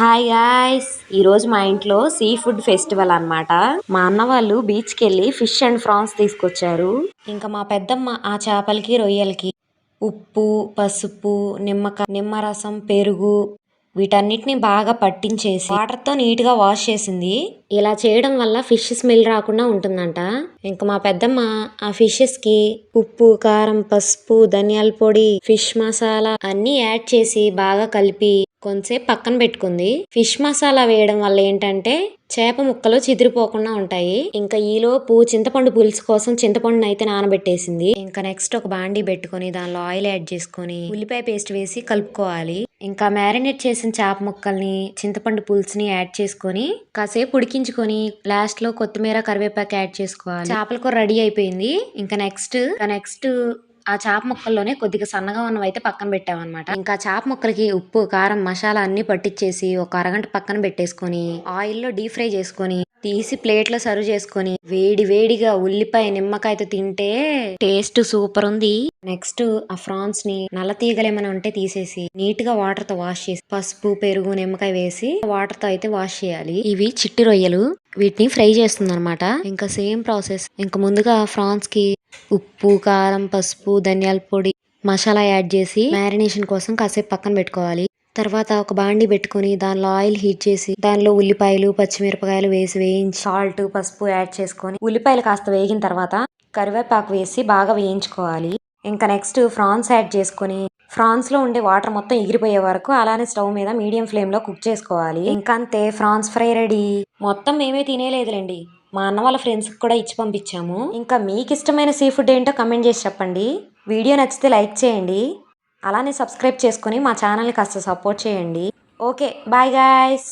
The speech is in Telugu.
హాయ్ గాయ్స్, ఈరోజు మా ఇంట్లో సీ ఫుడ్ ఫెస్టివల్ అన్నమాట. మా అన్న వాళ్ళు బీచ్కి వెళ్ళి ఫిష్ అండ్ ఫ్రాన్స్ తీసుకొచ్చారు. ఇంకా మా పెద్దమ్మ ఆ చేపలకి రొయ్యలకి ఉప్పు, పసుపు, నిమ్మరసం, పెరుగు వీటన్నిటిని బాగా పట్టించేసి వాటర్తో నీట్గా వాష్ చేసింది. ఇలా చేయడం వల్ల ఫిష్ స్మెల్ రాకుండా ఉంటుందంట. ఇంకా మా పెద్దమ్మ ఆ ఫిషెస్ కి ఉప్పు, కారం, పసుపు, ధనియాల పొడి, ఫిష్ మసాలా అన్ని యాడ్ చేసి బాగా కలిపి కొంతసేపు పక్కన పెట్టుకుంది. ఫిష్ మసాలా వేయడం వల్ల ఏంటంటే చేప ముక్కలు చిదిరిపోకుండా ఉంటాయి. ఇంకా ఈలోపు చింతపండు పులుసు కోసం చింతపండుని అయితే నానబెట్టేసింది. ఇంకా నెక్స్ట్ ఒక బాండీ పెట్టుకుని దానిలో ఆయిల్ యాడ్ చేసుకుని ఉల్లిపాయ పేస్ట్ వేసి కలుపుకోవాలి. ఇంకా మ్యారినేట్ చేసిన చేప ముక్కల్ని చింతపండు పులుసుని యాడ్ చేసుకొని కాసేపు ఉడికించుకొని లాస్ట్ లో కొత్తిమీర, కరివేపాకు యాడ్ చేసుకోవాలి. చేపల కూర రెడీ అయిపోయింది. ఇంకా నెక్స్ట్ ఆ చేప ముక్కల్లోనే కొద్దిగా సన్నగా ఉన్నవైతే పక్కన పెట్టామన్నమాట. ఇంకా చేప ముక్కలకి ఉప్పు, కారం, మసాలా అన్ని పట్టించేసి ఒక అరగంట పక్కన పెట్టేసుకొని ఆయిల్లో డీప్ ఫ్రై చేసుకొని తీసి ప్లేట్లో సర్వ్ చేసుకొని వేడిగా ఉల్లిపాయ, నిమ్మకాయతో తింటే టేస్ట్ సూపర్ ఉంది. నెక్స్ట్ ఆ ఫ్రాన్స్ ని నల్ల తీగలు ఏమైనా ఉంటే తీసేసి నీట్ గా వాటర్ తో వాష్ చేసి పసుపు, పెరుగు, నిమ్మకాయ వేసి వాటర్ తో అయితే వాష్ చేయాలి. ఇవి చిట్టి రొయ్యలు, వీటిని ఫ్రై చేస్తుంది అనమాట. ఇంకా సేమ్ ప్రాసెస్. ఇంకా ముందుగా ఫ్రాన్స్ కి ఉప్పు, కారం, పసుపు, ధనియాల పొడి, మసాలా యాడ్ చేసి మ్యారినేషన్ కోసం కాసేపు పక్కన పెట్టుకోవాలి. తర్వాత ఒక బాండీ పెట్టుకుని దానిలో ఆయిల్ హీట్ చేసి దానిలో ఉల్లిపాయలు, పచ్చిమిరపకాయలు వేసి వేయించి సాల్ట్, పసుపు యాడ్ చేసుకొని ఉల్లిపాయలు కాస్త వేగిన తర్వాత కరివేపాకు వేసి బాగా వేయించుకోవాలి. ఇంకా నెక్స్ట్ ఫ్రాన్స్ యాడ్ చేసుకుని ఫ్రాన్స్ లో ఉండే వాటర్ మొత్తం ఎగిరిపోయే వరకు అలానే స్టవ్ మీద మీడియం ఫ్లేమ్ లో కుక్ చేసుకోవాలి. ఇంకా అంతే, ఫ్రాన్స్ ఫ్రై రెడీ. మొత్తం మేమే తినేలేదులేండి, మా అన్న వాళ్ళ ఫ్రెండ్స్కి కూడా ఇచ్చి పంపించాము. ఇంకా మీకు ఇష్టమైన సీ ఫుడ్ ఏంటో కమెంట్ చేసి చెప్పండి. వీడియో నచ్చితే లైక్ చేయండి, అలానే సబ్స్క్రైబ్ చేసుకొని మా ఛానల్ని కాస్త సపోర్ట్ చేయండి. Okay, bye guys.